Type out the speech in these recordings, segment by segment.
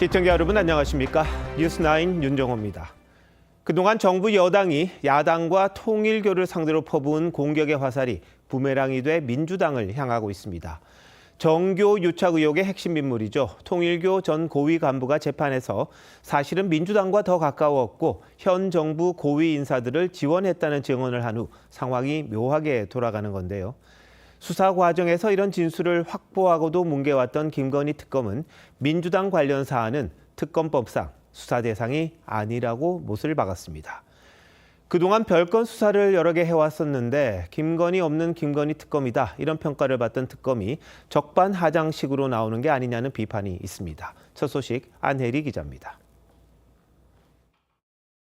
시청자 여러분 안녕하십니까? 뉴스9 윤정호입니다. 그동안 정부 여당이 야당과 통일교를 상대로 퍼부은 공격의 화살이 부메랑이 돼 민주당을 향하고 있습니다. 정교 유착 의혹의 핵심 인물이죠. 통일교 전 고위 간부가 재판에서 사실은 민주당과 더 가까웠고 현 정부 고위 인사들을 지원했다는 증언을 한 후 상황이 묘하게 돌아가는 건데요. 수사 과정에서 이런 진술을 확보하고도 뭉개왔던 김건희 특검은 민주당 관련 사안은 특검법상 수사 대상이 아니라고 못을 박았습니다. 그동안 별건 수사를 여러 개 해왔었는데 김건희 없는 김건희 특검이다 이런 평가를 받던 특검이 적반하장식으로 나오는 게 아니냐는 비판이 있습니다. 첫 소식 안혜리 기자입니다.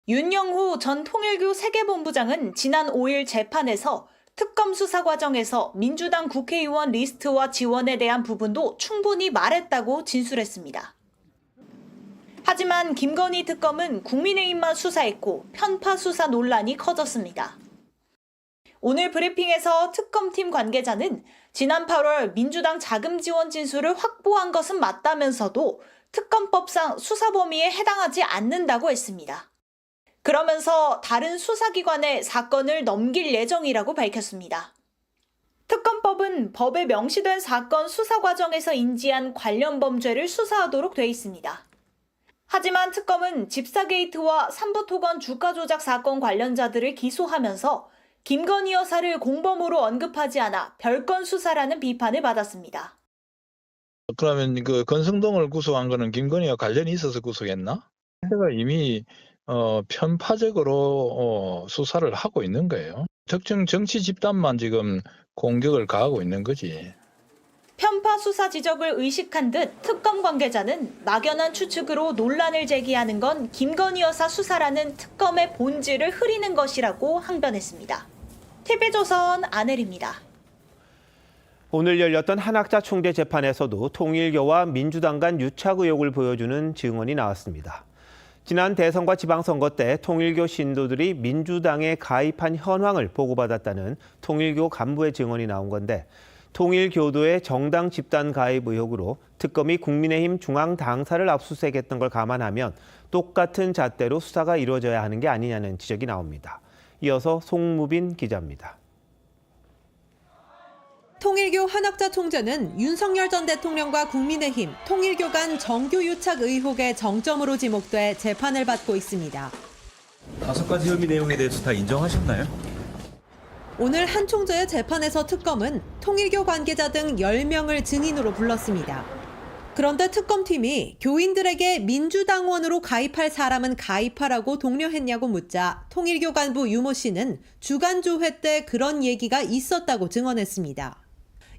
윤영호 전 통일교 세계본부장은 지난 5일 재판에서 특검 수사 과정에서 민주당 국회의원 리스트와 지원에 대한 부분도 충분히 말했다고 진술했습니다. 하지만 김건희 특검은 국민의힘만 수사했고 편파 수사 논란이 커졌습니다. 오늘 브리핑에서 특검팀 관계자는 지난 8월 민주당 자금 지원 진술을 확보한 것은 맞다면서도 특검법상 수사 범위에 해당하지 않는다고 했습니다. 그러면서 다른 수사기관에 사건을 넘길 예정이라고 밝혔습니다. 특검법은 법에 명시된 사건 수사 과정에서 인지한 관련 범죄를 수사하도록 돼 있습니다. 하지만 특검은 집사 게이트와 삼부토건 주가 조작 사건 관련자들을 기소하면서 김건희 여사를 공범으로 언급하지 않아 별건 수사라는 비판을 받았습니다. 그러면 그 권성동을 구속한 거는 김건희와 관련이 있어서 구속했나? 제가 이미 편파적으로 수사를 하고 있는 거예요. 특정 정치 집단만 지금 공격을 가하고 있는 거지. 편파 수사 지적을 의식한 듯 특검 관계자는 막연한 추측으로 논란을 제기하는 건 김건희 여사 수사라는 특검의 본질을 흐리는 것이라고 항변했습니다. TV조선 안혜리입니다. 오늘 열렸던 한학자 총재 재판에서도 통일교와 민주당 간 유착 의혹을 보여주는 증언이 나왔습니다. 지난 대선과 지방선거 때 통일교 신도들이 민주당에 가입한 현황을 보고받았다는 통일교 간부의 증언이 나온 건데 통일교도의 정당 집단 가입 의혹으로 특검이 국민의힘 중앙당사를 압수수색했던 걸 감안하면 똑같은 잣대로 수사가 이루어져야 하는 게 아니냐는 지적이 나옵니다. 이어서 송무빈 기자입니다. 통일교 한학자 총재는 윤석열 전 대통령과 국민의힘, 통일교 간 정교 유착 의혹의 정점으로 지목돼 재판을 받고 있습니다. 5가지 혐의 내용에 대해서 다 인정하셨나요? 오늘 한 총재의 재판에서 특검은 통일교 관계자 등 10명을 증인으로 불렀습니다. 그런데 특검팀이 교인들에게 민주당원으로 가입할 사람은 가입하라고 독려했냐고 묻자 통일교 간부 유모 씨는 주간조회 때 그런 얘기가 있었다고 증언했습니다.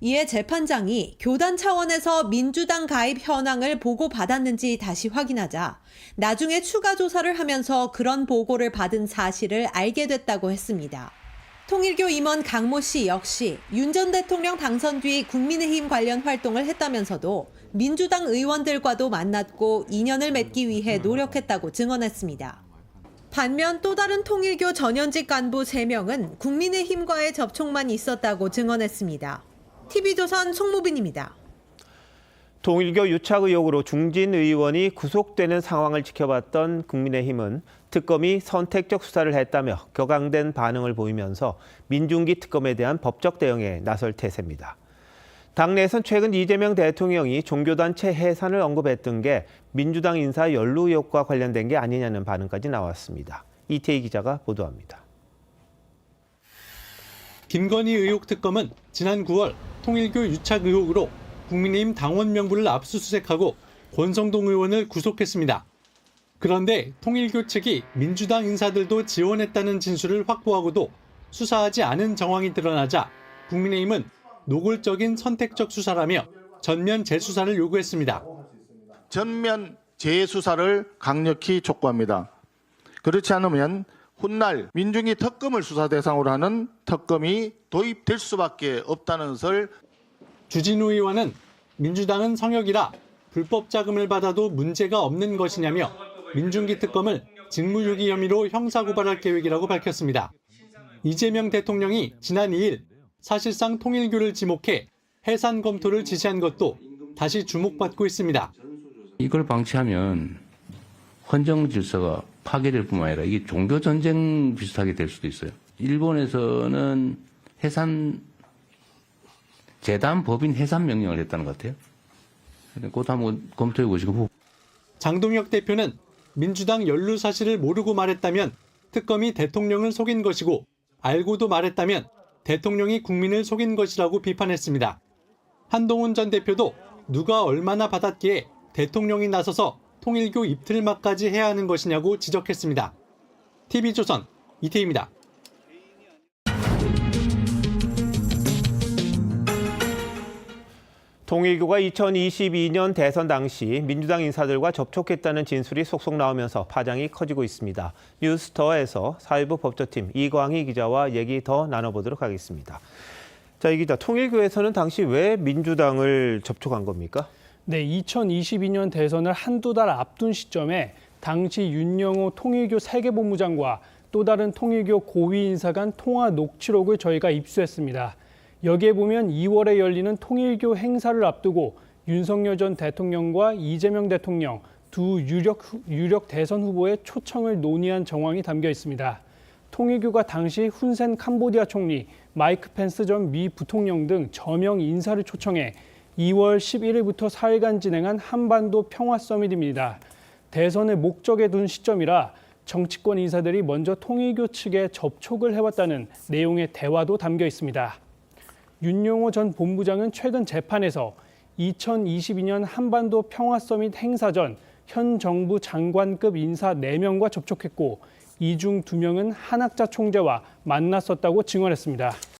이에 재판장이 교단 차원에서 민주당 가입 현황을 보고받았는지 다시 확인하자 나중에 추가 조사를 하면서 그런 보고를 받은 사실을 알게 됐다고 했습니다. 통일교 임원 강모 씨 역시 윤 전 대통령 당선 뒤 국민의힘 관련 활동을 했다면서도 민주당 의원들과도 만났고 인연을 맺기 위해 노력했다고 증언했습니다. 반면 또 다른 통일교 전현직 간부 3명은 국민의힘과의 접촉만 있었다고 증언했습니다. TV조선 송무빈입니다. 통일교 유착 의혹으로 중진 의원이 구속되는 상황을 지켜봤던 국민의힘은 특검이 선택적 수사를 했다며 격앙된 반응을 보이면서 민중기 특검에 대한 법적 대응에 나설 태세입니다. 당내에선 최근 이재명 대통령이 종교단체 해산을 언급했던 게 민주당 인사 연루 의혹과 관련된 게 아니냐는 반응까지 나왔습니다. 이태희 기자가 보도합니다. 김건희 의혹 특검은 지난 9월 통일교 유착 의혹으로 국민의힘 당원 명부를 압수수색하고 권성동 의원을 구속했습니다. 그런데 통일교 측이 민주당 인사들도 지원했다는 진술을 확보하고도 수사하지 않은 정황이 드러나자 국민의힘은 노골적인 선택적 수사라며 전면 재수사를 요구했습니다. 전면 재수사를 강력히 촉구합니다. 그렇지 않으면 훗날 민중이 특검을 수사 대상으로 하는 특검이 도입될 수밖에 없다는 것을 주진우 의원은 민주당은 성역이라 불법 자금을 받아도 문제가 없는 것이냐며 민중기 특검을 직무유기 혐의로 형사고발할 계획이라고 밝혔습니다. 이재명 대통령이 지난 2일 사실상 통일교를 지목해 해산 검토를 지시한 것도 다시 주목받고 있습니다. 이걸 방치하면 헌정 질서가 파괴될 뿐만 아니라 이게 종교 전쟁 비슷하게 될 수도 있어요. 일본에서는 재단 법인 해산 명령을 했다는 것 같아요. 그것도 한번 검토해 보시고. 장동혁 대표는 민주당 연루 사실을 모르고 말했다면 특검이 대통령을 속인 것이고 알고도 말했다면 대통령이 국민을 속인 것이라고 비판했습니다. 한동훈 전 대표도 누가 얼마나 받았기에 대통령이 나서서 통일교 입틀막까지 해야 하는 것이냐고 지적했습니다. TV조선 이태희입니다. 통일교가 2022년 대선 당시 민주당 인사들과 접촉했다는 진술이 속속 나오면서 파장이 커지고 있습니다. 뉴스더에서 사회부 법조팀 이광희 기자와 얘기 더 나눠보도록 하겠습니다. 자, 이 기자, 통일교에서는 당시 왜 민주당을 접촉한 겁니까? 네, 2022년 대선을 한두 달 앞둔 시점에 당시 윤영호 통일교 세계본부장과 또 다른 통일교 고위 인사 간 통화 녹취록을 저희가 입수했습니다. 여기에 보면 2월에 열리는 통일교 행사를 앞두고 윤석열 전 대통령과 이재명 대통령 두 유력 대선 후보의 초청을 논의한 정황이 담겨 있습니다. 통일교가 당시 훈센 캄보디아 총리, 마이크 펜스 전 미 부통령 등 저명 인사를 초청해 2월 11일부터 4일간 진행한 한반도 평화 서밋입니다. 대선을 목적에 둔 시점이라 정치권 인사들이 먼저 통일교 측에 접촉을 해왔다는 내용의 대화도 담겨 있습니다. 윤영호 전 본부장은 최근 재판에서 2022년 한반도 평화 서밋 행사 전 현 정부 장관급 인사 4명과 접촉했고 이 중 2명은 한학자 총재와 만났었다고 증언했습니다.